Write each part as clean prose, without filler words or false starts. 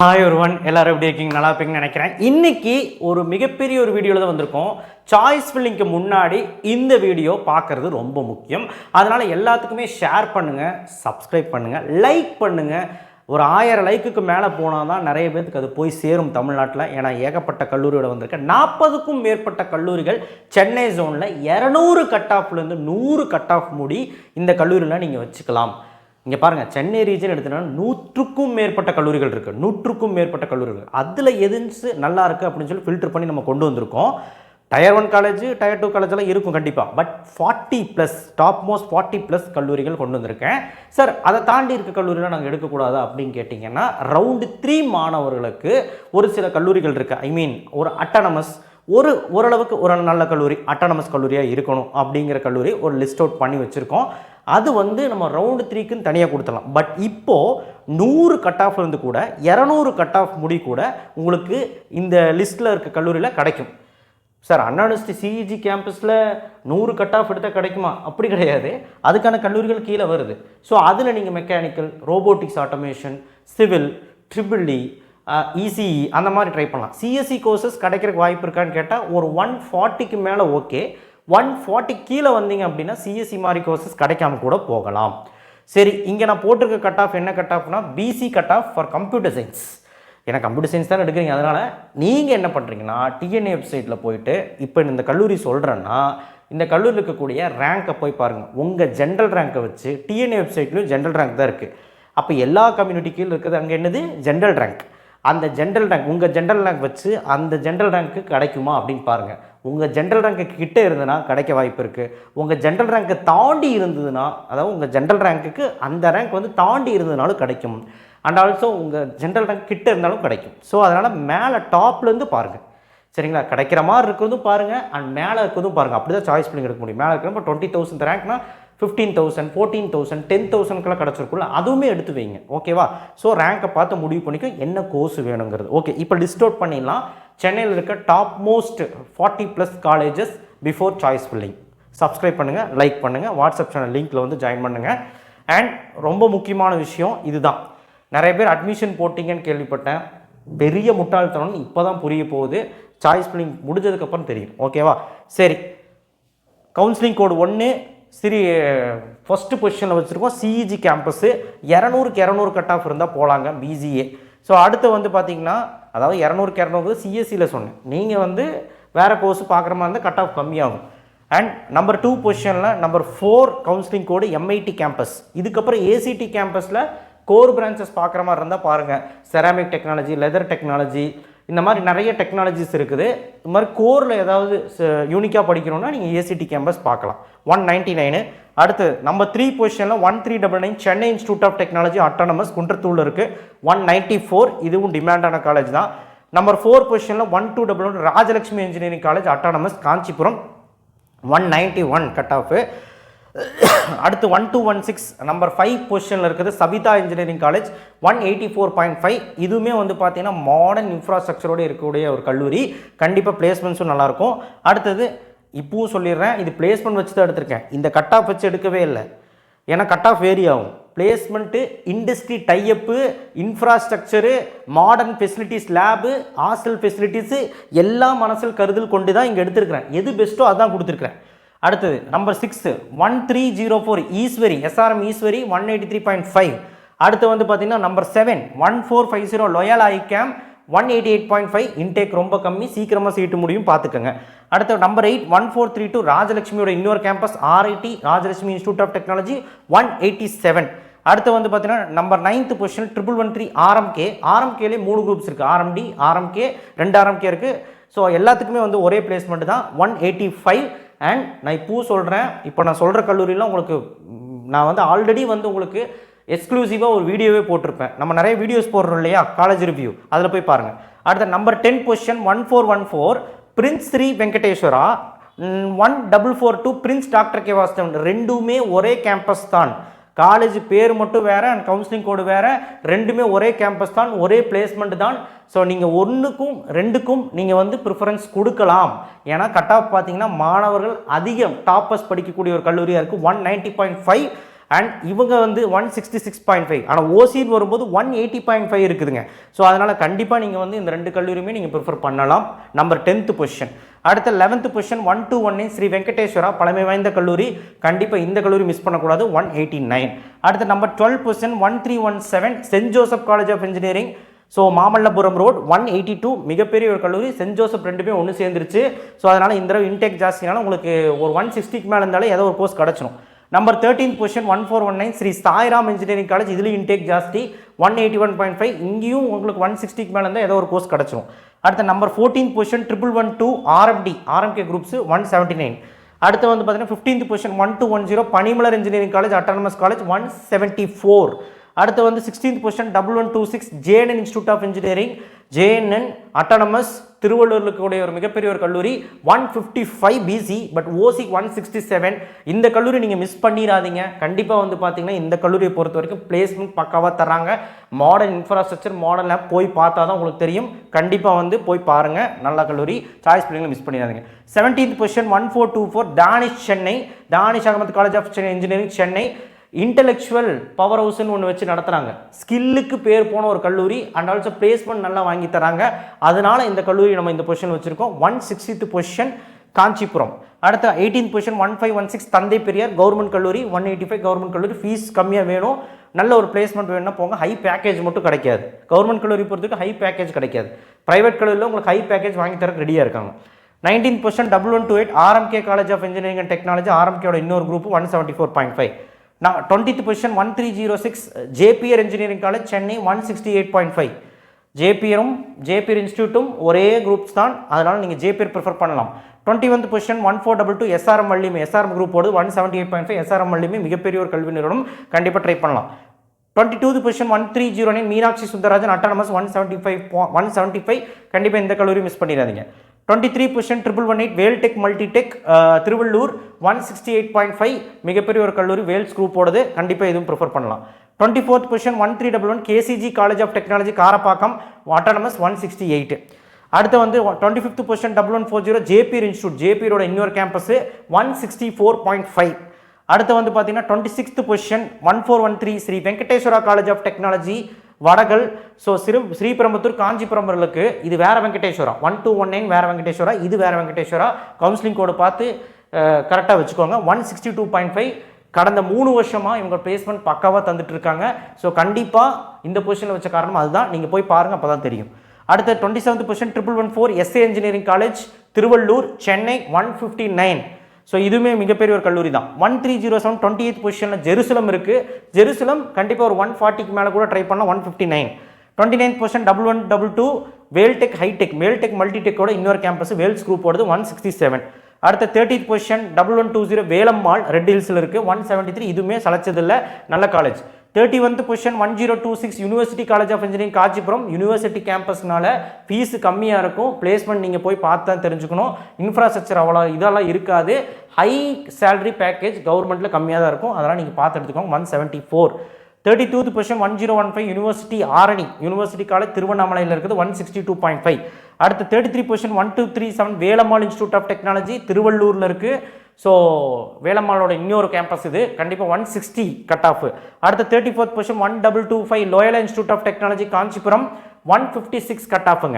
Hi ஒருவன் எல்லாரும் எப்படி இருக்கீங்க? நல்லா இருப்பீங்கன்னு நினைக்கிறேன். இன்னைக்கு ஒரு மிகப்பெரிய ஒரு வீடியோவில் தான் வந்திருக்கோம். சாய்ஸ் ஃபில்லிங்க்கு முன்னாடி இந்த வீடியோ பார்க்கறது ரொம்ப முக்கியம். அதனால எல்லாத்துக்குமே ஷேர் பண்ணுங்க, சப்ஸ்கிரைப் பண்ணுங்க, லைக் பண்ணுங்க. ஒரு 1000 லைக்குக்கு மேலே போனால் தான் நிறைய பேருக்கு அது போய் சேரும் தமிழ்நாட்டில். ஏன்னா ஏகப்பட்ட கல்லூரியோட வந்திருக்கேன். 40க்கும் மேற்பட்ட கல்லூரிகள் சென்னை ஜோனில் 200 கட் ஆஃப்லேருந்து 100 கட் ஆஃப் முடி இந்த கல்லூரியில் நீங்கள் வச்சுக்கலாம். இங்கே பாருங்கள், சென்னை ரீஜன் எடுத்துட்டோம்னா 100க்கும் மேற்பட்ட கல்லூரிகள் இருக்குது. 100க்கும் மேற்பட்ட கல்லூரிகள், அதில் எதுன்னு நல்லா இருக்குது அப்படின்னு சொல்லி ஃபில்டர் பண்ணி நம்ம கொண்டு வந்திருக்கோம். டயர் 1 காலேஜ், டயர் 2 காலேஜெல்லாம் இருக்கும் கண்டிப்பாக. பட் 40+ டாப் மோஸ்ட் 40+ கல்லூரிகள் கொண்டு வந்திருக்கேன். சார், அதை தாண்டி இருக்க கல்லூரிலாம் நாங்கள் எடுக்கக்கூடாதா அப்படின்னு கேட்டிங்கன்னா, ரவுண்டு 3 மாணவர்களுக்கு ஒரு சில கல்லூரிகள் இருக்குது. ஐ மீன் ஒரு அட்டானமஸ், ஓரளவுக்கு ஒரு நல்ல கல்லூரி, அட்டானமஸ் கல்லூரியாக இருக்கணும் அப்படிங்கிற கல்லூரி ஒரு லிஸ்ட் அவுட் பண்ணி வச்சுருக்கோம். அது நம்ம ரவுண்டு 3க்குன்னு தனியாக கொடுத்துடலாம். பட் இப்போது 100 கட் ஆஃப் இருந்து கூட 200 கட் ஆஃப் முடி கூட உங்களுக்கு இந்த லிஸ்ட்டில் இருக்க கல்லூரியில் கிடைக்கும். சார், அண்ணா யூனிவர்சிட்டி சிஇஜி கேம்பஸில் 100 கட் ஆஃப் எடுத்தால் கிடைக்குமா? அப்படி கிடையாது. அதுக்கான கல்லூரிகள் கீழே வருது. ஸோ அதில் நீங்கள் mechanical, robotics, automation, civil, triple E, ECE அந்த மாதிரி ட்ரை பண்ணலாம். சிஎஸ்சி கோர்சஸ் கிடைக்கிறதுக்கு வாய்ப்பு இருக்கான்னு கேட்டால் ஒரு 140க்கு மேலே ஓகே. 140 கீழே வந்தீங்க அப்படின்னா சிஎஸ்சி மாதிரி கோர்சஸ் கிடைக்காம கூட போகலாம். சரி, இங்கே நான் போட்டிருக்க கட் ஆஃப் என்ன கட் ஆஃப்னா PC cut off for computer science. ஏன்னா கம்ப்யூட்டர் சயின்ஸ் தான் எடுக்கிறீங்க. அதனால் நீங்கள் என்ன பண்ணுறீங்கன்னா டிஎன்ஏ வெப்சைட்டில் போயிட்டு இப்போ இந்த கல்லூரி சொல்கிறேன்னா இந்த கல்லூரியில் இருக்கக்கூடிய ரேங்கை போய் பாருங்கள். உங்கள் ஜென்ரல் ரேங்கை வச்சு டிஎன்ஏ வெப்சைட்லையும் ஜென்ரல் ரேங்க் தான் இருக்குது. அப்போ எல்லா கம்யூனிட்டி கீழே இருக்குது அங்கே என்னது ஜென்ரல் ரேங்க். அந்த ஜென்ரல் ரேங்க் உங்கள் ஜென்ரல் ரேங்க் வச்சு அந்த ஜென்ரல் ரேங்க்கு கிடைக்குமா அப்படின்னு பாருங்கள். உங்கள் ஜென்ரல் ரேங்க்கு கிட்டே இருந்ததுன்னா கிடைக்க வாய்ப்பு இருக்குது. உங்கள் ஜென்ரல் ரேங்க்கை தாண்டி இருந்ததுன்னா, அதாவது உங்கள் ஜென்ரல் ரேங்க்குக்கு அந்த ரேங்க் தாண்டி இருந்ததுனாலும் கிடைக்கும். அண்ட் ஆல்சோ உங்கள் ஜென்ரல் ரேங்க் கிட்டே இருந்தாலும் கிடைக்கும். ஸோ அதனால் மேலே டாப்லேருந்து பாருங்கள். சரிங்களா? கிடைக்கிற மாதிரி இருக்கிறதும் பாருங்கள், அண்ட் மேலே இருக்கிறதும் பாருங்கள். அப்படி தான் சாய்ஸ் பண்ணி எடுக்க முடியும். மேலே இருக்கிறப்ப 20,000 ரேங்க்னா 15,000, 14,000, 10,000க்கெல்லாம் கிடச்சிருக்குள்ள அதுவுமே எடுத்து வைங்க. ஓகேவா? ஸோ ரேங்கை பார்த்து முடிவு பண்ணிக்கும் என்ன கோர்ஸ் வேணுங்கிறது. ஓகே, இப்போ லிஸ்ட் அவுட் பண்ணிடலாம். சென்னையில் இருக்க top most 40+ colleges before choice filling. Subscribe பண்ணுங்கள், லைக் பண்ணுங்கள், வாட்ஸ்அப் சேனல் லிங்க்கில் ஜாயின் பண்ணுங்கள். அண்ட் ரொம்ப முக்கியமான விஷயம் இதுதான். நிறைய பேர் அட்மிஷன் போட்டிங்கன்னு கேள்விப்பட்டேன். பெரிய முட்டாள்தனம் இப்போ தான் புரிய போகுது. சாய்ஸ் ஃபில்லிங் முடிஞ்சதுக்கப்புறம் தெரியும். ஓகேவா? சரி, கவுன்சிலிங் கோடு 1 ஃபஸ்ட்டு பொசிஷனில் வச்சுருக்கோம். சிஇஜி கேம்பஸ்ஸு 200க்கு 200 கட் ஆஃப் இருந்தால் போகலாங்க பிசிஏ. ஸோ அடுத்து பார்த்தீங்கன்னா, அதாவது 200க்கு 200 சிஎஸ்சியில் சொன்னேன். நீங்கள் வேறு கோர்ஸ் பார்க்குற மாதிரி இருந்தால் கட் ஆஃப் கம்மியாகும். அண்ட் நம்பர் 2 பொசிஷனில் நம்பர் 4 கவுன்சிலிங் கோடு எம்ஐடி கேம்பஸ். இதுக்கப்புறம் ஏசிடி கேம்பஸில் கோர் பிரான்ச்சஸ் பார்க்குற மாதிரி இருந்தால் பாருங்கள். செராமிக் டெக்னாலஜி, லெதர் டெக்னாலஜி, இந்த மாதிரி நிறைய டெக்னாலஜிஸ் இருக்குது. இது மாதிரி கோரில் ஏதாவது யூனிக்காக படிக்கணும்னா நீங்கள் ஏசிடி கேம்பஸ் பார்க்கலாம். 199. அடுத்து நம்பர் 3 பொசிஷனில் 1399 Chennai institute of technology autonomous குன்றத்தூரில் இருக்குது. 194. இதுவும் டிமாண்டான காலேஜ் தான். நம்பர் 4 பொசிஷனில் 1200 Rajalakshmi engineering college autonomous Kanchipuram. 191 cut off. அடுத்து 1216 நம்பர் 5 பொசிஷனில் இருக்குது சபிதா இன்ஜினியரிங் காலேஜ். 184.5. இதுவுமே பார்த்தீங்கன்னா மாடர்ன் இன்ஃப்ராஸ்ட்ரக்சரோடு இருக்கக்கூடிய ஒரு கல்லூரி. கண்டிப்பாக பிளேஸ்மெண்ட்ஸும் நல்லாயிருக்கும். அடுத்தது இப்பவும் சொல்லிடுறேன், இது பிளேஸ்மெண்ட் வச்சு தான் எடுத்திருக்கேன். இந்த கட் ஆஃப் வச்சு எடுக்கவே இல்லை. ஏன்னா கட் ஆஃப் வேரி ஆகும். Placement, industry டைஅப்பு, infrastructure, modern facilities, lab, hostel facilities எல்லாம் மனசில் கருதல் கொண்டு தான் இங்கே எடுத்திருக்கிறேன். எது பெஸ்ட்டோ அதான் கொடுத்துருக்குறேன். அடுத்தது நம்பர் 6 1304 ஈஸ்வரி, எஸ்ஆர்எம் ஈஸ்வரி 183.5. அடுத்து பார்த்தீங்கன்னா நம்பர் 7 1450 லொயல் ஐகேம் 188.5. இன்டேக் ரொம்ப கம்மி, சீக்கிரமாக சீட்டு முடியும், பார்த்துக்கோங்க. அடுத்து நம்பர் 8 1432 ராஜலட்சுமியோட இன்னொரு campus RIT Rajalakshmi institute of technology 187. அடுத்து பார்த்தீங்கன்னா நம்பர் 9th பொசிஷன் 1113 ஆர்எம்கே. ஆர்எம்கேலே 3 குரூப்ஸ் இருக்குது. ஆர்எம்டி, ஆர்எம்கே, 2 ஆர்எம்கே இருக்குது. ஸோ எல்லாத்துக்குமே ஒரே பிளேஸ்மெண்ட் தான். 185. அண்ட் நான் இப்போவும் சொல்கிறேன், இப்போ நான் சொல்கிற கல்லூரிலாம் உங்களுக்கு நான் ஆல்ரெடி உங்களுக்கு எக்ஸ்க்ளூசிவாக ஒரு வீடியோவே போட்டிருப்பேன். நம்ம நிறைய வீடியோஸ் போடுறோம் இல்லையா, காலேஜ் ரிவ்யூ, அதில் போய் பாருங்கள். அடுத்த number 10 position 1414 prince Shri Venkateswara. 1442 prince doctor K Vasthavan. ரெண்டுமே ஒரே கேம்பஸ் தான். காலேஜ் பேர் மட்டும் வேறு அண்ட் கவுன்சிலிங் கோடு வேறு. ரெண்டுமே ஒரே கேம்பஸ் தான், ஒரே பிளேஸ்மெண்ட் தான். ஸோ நீங்கள் 1க்கும் 2க்கும் நீங்கள் ப்ரிஃபரன்ஸ் கொடுக்கலாம். ஏன்னா கட் ஆஃப் பார்த்தீங்கன்னா மாணவர்கள் அதிகம் டாப்பர்ஸ் படிக்கக்கூடிய ஒரு கல்லூரியாக இருக்குது. 190.5. அண்ட் இவங்க வந்து 166.5, ஆனால் ஓசின்னு வரும்போது 180.5 இருக்குதுங்க. ஸோ அதனால் கண்டிப்பாக நீங்கள் வந்து இந்த 2 கல்லூரியுமே நீங்கள் ப்ரிஃபர் பண்ணலாம். Number 10th position. அடுத்த 11th பொசிஷன் 1219 ஸ்ரீ வெங்கடேஸ்வரா, பழமை வாய்ந்த கல்லூரி. கண்டிப்பாக இந்த கல்லூரி மிஸ் பண்ணக்கூடாது, 189. அடுத்த number 12 position 1317 saint Joseph college of engineering. So Mamallapuram road 182, மிகப்பெரிய ஒரு கல்லூரி. சென்ட் ஜோசப் ரெண்டுமே ஒன்று சேர்ந்துருச்சு. ஸோ அதனால் இந்த தடவை இன்டேக் ஜாஸ்தினால உங்களுக்கு ஒரு 160க்கு மேலே இருந்தாலே ஏதோ ஒரு கோர்ஸ் கிடச்சிடும். Number 13th position 1419 Sri Sairam engineering college. இதுலேயும் இன்டேக் ஜாஸ்தி, 181.5. இங்கேயும் உங்களுக்கு 160க்கு மேலே இருந்தால் ஏதோ ஒரு கோர்ஸ் கிடச்சிடும். அடுத்த number 14th position 1112 RMK groups 179. அடுத்து வந்து பார்த்தீங்கன்னா 15th position 1210 Panimalar engineering college autonomous college 174. அடுத்து வந்து 16th position 1126 JNN institute of engineering, JNN autonomous, திருவள்ளூரில் இருக்கக்கூடிய ஒரு மிகப்பெரிய ஒரு கல்லூரி, 155 பிசி, பட் ஓசி 167. இந்த கல்லூரி நீங்கள் மிஸ் பண்ணிடாதீங்க. கண்டிப்பாக வந்து பார்த்தீங்கன்னா இந்த கல்லூரியை பொறுத்த வரைக்கும் பிளேஸ்மெண்ட் பக்காவாக தர்றாங்க. மாடர்ன் இன்ஃப்ராஸ்ட்ரக்சர், மாடர்ன் லேப் போய் பார்த்தா தான் உங்களுக்கு தெரியும். கண்டிப்பாக வந்து போய் பாருங்கள், நல்ல கல்லூரி. சாய்ஸ் பிள்ளைங்களை மிஸ் பண்ணிடாதீங்க. 17th position 1424 Dhanish Chennai, Dhanish Ahmed college of engineering Chennai. Intellectual power ஹவுஸ்ன்னு ஒன்று வச்சு நடத்துகிறாங்க. ஸ்கில்லுக்கு பேர் போன ஒரு கல்லூரி அண்ட் ஆல்சோ பிளேஸ்மெண்ட் நல்லா வாங்கி தராங்க. அதனால இந்த கல்லூரி நம்ம இந்த பொசிஷன் வச்சுருக்கோம். 160th position Kanchipuram. அடுத்த 18th பொசிஷன் 1516 தந்தை பெரியார் கவர்மெண்ட் கல்லூரி, 185 கவர்மெண்ட் கல்லூரி. ஃபீஸ் கம்மியாக வேணும், நல்ல ஒரு பிளேஸ்மெண்ட் வேணும்னா போங்க. ஹை பேக்கேஜ் மட்டும் கிடைக்காது. கவர்மெண்ட் கல்லூரி பொறுத்தவரைக்கும் ஹை பேக்கேஜ் கிடைக்காது. ப்ரைவேட் கல்லூரியில் உங்களுக்கு ஹை பேக்கேஜ் வாங்கி தரக்கு ரெடியாக இருக்காங்க. 19th position 1128 RMK college of engineering and technology, ஆர்எம்கேயோட இன்னொரு group 174.5. 20th position 1306 JPR engineering college Chennai 168.5. JPR இன்ஸ்டியூட்டும் ஒரே குரூப்ஸ் தான், அதனால் நீங்கள் ஜேபிஆர் ப்ரிஃபர் பண்ணலாம். 21th position 1422 SRM Valliammai, SRM குரூப்போடு 178.5. எஸ்ஆர்எம் வள்ளிமே மிகப்பெரிய ஒரு கல்வி நிறுவனம், கண்டிப்பாக ட்ரை பண்ணலாம். 22th position 1309 Meenakshi Sundararajan autonomous 175. கண்டிப்பாக இந்த கல்லூரி மிஸ் பண்ணிடாதீங்க. 23 பொசிஷன் 1118 வேல்டெக் மல்டிடெக் திருவள்ளூர் 168.5, மிகப்பெரிய ஒரு கல்லூரி, வேல்ஸ் குரூப்போடது. கண்டிப்பாக இதுவும் ப்ரிஃபர் பண்ணலாம். 24th position 1311 KCG college of technology Karapakkam autonomous 168. அடுத்து வந்து 25th பொசிஷன் 1140 ஜேபிஆர் இன்ஸ்டியூட், ஜேபிஆரோட இன்னொரு கேம்பஸ் 164.5. அடுத்து வந்து பார்த்தீங்கன்னா 26th position 1413 Sri Venkateswara college of technology Vadakal. So Sriperumbudur Kanchipuram இருக்கு. இது வேற வெங்கடேஸ்வரா, 1219 வேற வெங்கடேஸ்வரா, இது வேற வெங்கடேஸ்வரா. கவுன்சிலிங் கோடு பார்த்து கரெக்டாக வச்சுக்கோங்க. 162.5. கடந்த 3 வருஷமாக இவங்க பிளேஸ்மெண்ட் பக்காவாக தந்துட்டு இருக்காங்க. ஸோ கண்டிப்பாக இந்த பொசிஷனில் வச்ச காரணம் அதுதான். நீங்கள் போய் பாருங்கள், அப்போ தான் தெரியும். அடுத்த 27th position 1114 SA engineering college Tiruvallur Chennai 159. So இதுவுமே மிகப்பெரிய ஒரு கல்லூரி தான். 1307 28th பொசிஷனில் ஜெருசலம் இருக்குது. ஜெருசலம் கண்டிப்பாக ஒரு 140க்கு மேலே கூட ட்ரை பண்ணலாம், 159. 29th position 1122 Vel Tech High Tech, Vel Tech மல்டிடெக்கோட இன்னொரு கேம்பஸ், வேல்ஸ் குரூப்போடது 167. அடுத்த 30th பொசிஷன் 1120 வேலம்மாள் ரெட் ஹில்ஸில் இருக்குது 173. இதுவுமே சளைச்சதில்லை, நல்ல college. 31th position 1026 university college of engineering Kanchipuram, university கேம்பஸ்னால ஃபீஸ் கம்மியாக இருக்கும். பிளேஸ்மெண்ட் நீங்கள் போய் பார்த்து தான் தெரிஞ்சுக்கணும். இன்ஃப்ராஸ்ட்ரக்சர் அவ்வளோ இதெல்லாம் இருக்காது. ஹை சேலரி பேக்கேஜ் கவர்மெண்ட்டில் கம்மியாக தான் இருக்கும், அதெல்லாம் நீங்கள் பார்த்து எடுத்துக்கோங்க. 174. 32th position 1015 university Arani, university college திருவண்ணாமலையில் இருக்குது 162.5. அடுத்து 33 position 1237 Velammal institute of technology திருவள்ளூரில் இருக்குது. ஸோ வேலம்மாளோட இன்னொரு கேம்பஸ் இது, கண்டிப்பாக 160 கட் ஆஃப். அடுத்த 34th position 1225 Loyola institute of technology Kanchipuram 156 cut ஆஃபுங்க.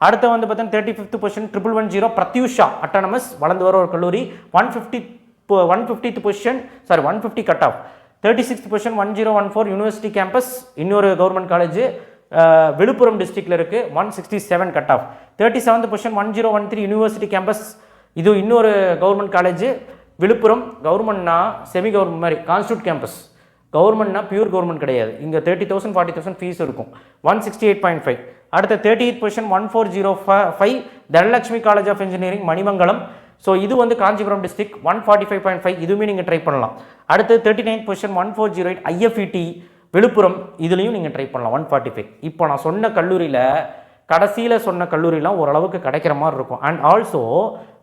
அடுத்து வந்து பார்த்தீங்கன்னா 35th பொசிஷன் 1110 பிரத்யூஷா அட்டானமஸ், வளர்ந்து வர ஒரு கல்லூரி 150th position 150 cut off. 36th position 1014 university campus, இன்னொரு கவர்மெண்ட் காலேஜ் விழுப்புரம் டிஸ்ட்ரிக்டில் இருக்குது 167 cut off. 37th position 1013 university campus, இது இன்னொரு கவர்மெண்ட் காலேஜ் விழுப்புரம். கவர்மெண்ட்னா செமி கவர்மெண்ட் மாதிரி, கான்ஸ்டியூட் கேம்பஸ். கவர்மெண்ட்னா பியூர் கவர்மெண்ட் கிடையாது. இங்கே 30,000 40,000 ஃபீஸ் இருக்கும், 168.5. அடுத்த 38th position 1405 Dhanalakshmi college of engineering Manimangalam. So இது வந்து காஞ்சிபுரம் டிஸ்ட்ரிக்ட் 145.5. இதுவுமே நீங்கள் ட்ரை பண்ணலாம். அடுத்து 39th பொசிஷன் 1408 ஐஎஃப்இடி விழுப்புரம், இதுலேயும் நீங்கள் ட்ரை பண்ணலாம் 145. இப்போ நான் சொன்ன கல்லூரியில் கடைசியில் சொன்ன கல்லூரிலாம் ஓரளவுக்கு கிடைக்கிற மாதிரி இருக்கும். அண்ட் ஆல்சோ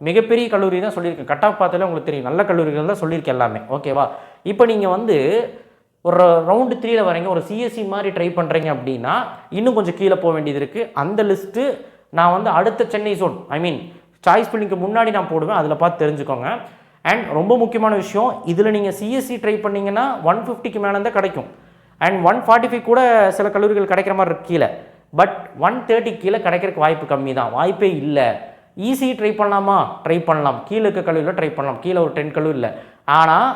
மிகப்பெரிய கல்லூரி தான் சொல்லியிருக்கேன். கட் ஆஃப் பார்த்தாலே உங்களுக்கு தெரியும், நல்ல கல்லூரிகள் தான் சொல்லியிருக்கேன் எல்லாமே. ஓகேவா? இப்போ நீங்கள் வந்து ஒரு ரவுண்டு 3ல் வரீங்க, ஒரு சிஎஸ்சி மாதிரி ட்ரை பண்ணுறீங்க அப்படின்னா இன்னும் கொஞ்சம் கீழே போக வேண்டியது இருக்குது. அந்த லிஸ்ட்டு நான் வந்து அடுத்த சென்னை ஜோன் சாய்ஸ் பில்லிங்க்கு முன்னாடி நான் போடுவேன், அதில் பார்த்து தெரிஞ்சுக்கோங்க. அண்ட் ரொம்ப முக்கியமான விஷயம், இதில் நீங்கள் சிஎஸ்சி ட்ரை பண்ணிங்கன்னா 150க்கு மேலே தான் கிடைக்கும். அண்ட் 145 கூட சில கல்லூரிகள் கிடைக்கிற மாதிரி இருக்கு கீழே. பட் 130 கீழே கிடைக்கிறதுக்கு வாய்ப்பு கம்மி தான், வாய்ப்பே இல்லை. ஈஸி ட்ரை பண்ணலாமா? ட்ரை பண்ணலாம். கீழே இருக்க கல்லூரியில் ட்ரை பண்ணலாம். கீழே ஒரு 10 கல்லூரி இல்லை. ஆனால்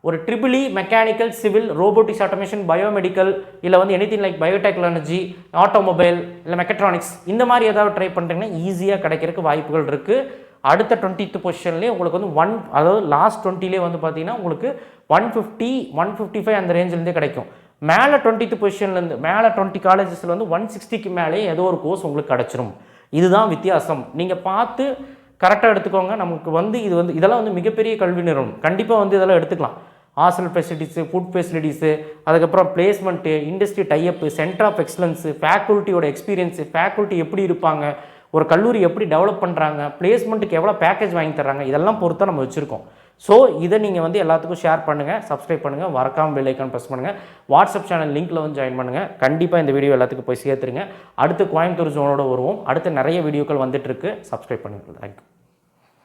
ஒரு triple mechanical, civil, robotics, automation, biomedical, இல்லை வந்து எனிதிங் லைக் பயோடெக்னாலஜி, ஆட்டோமொபைல், இல்லை மெக்கட்ரானிக்ஸ், இந்த மாதிரி ஏதாவது ட்ரை பண்ணுறீங்கன்னா ஈஸியாக கிடைக்கிறதுக்கு வாய்ப்புகள் இருக்குது. அடுத்த 20th பொசிஷன்லேயே உங்களுக்கு வந்து அதாவது லாஸ்ட் 20லே வந்து பார்த்தீங்கன்னா உங்களுக்கு 150, 155 அந்த ரேஞ்சிலேருந்தே கிடைக்கும். மேலே 20th பொசிஷன்லேருந்து மேலே 20 காலேஜஸில் வந்து 160க்கு மேலே ஏதோ ஒரு கோர்ஸ் உங்களுக்கு கிடச்சிரும். இதுதான் வித்தியாசம். நீங்கள் பார்த்து கரெக்டாக எடுத்துக்கோங்க. நமக்கு வந்து இதெல்லாம் வந்து மிகப்பெரிய கல்வி நிறுவனம், கண்டிப்பாக வந்து இதெல்லாம் எடுத்துக்கலாம். ஹாஸ்டல் ஃபெசிலிட்டிஸு, ஃபுட் ஃபெசிலிட்டிஸு, அதுக்கப்புறம் placement, industry tie up, centre of excellence, ஃபேக்கல்ட்டியோட எக்ஸ்பீரியன்ஸு, ஃபேக்கல்ட்டி எப்படி இருப்பாங்க, ஒரு கல்லூரி எப்படி டெவலப் பண்ணுறாங்க, பிளேஸ்மெண்ட்டுக்கு எவ்வளோ பேக்கேஜ் வாங்கி தர்றாங்க, இதெல்லாம் பொறுத்து நம்ம வச்சுருக்கோம். ஸோ இதை நீங்கள் வந்து எல்லாத்துக்கும் ஷேர் பண்ணுங்கள், சப்ஸ்கிரைப் பண்ணுங்கள், மறக்காம பெல் ஐக்கான் ப்ரெஸ் பண்ணுங்கள், வாட்ஸ்அப் சேனல் லிங்க்கில் வந்து ஜாயின் பண்ணுங்கள். கண்டிப்பாக இந்த வீடியோ எல்லாத்துக்கும் போய் சேர்த்துருங்க. அடுத்து கோயம்புத்தூர் ஜோனோட வருவோம். அடுத்து நிறைய வீடியோக்கள் வந்துட்டுருக்கு. சப்ஸ்கிரைப் பண்ணுங்கள். தேங்க்யூ.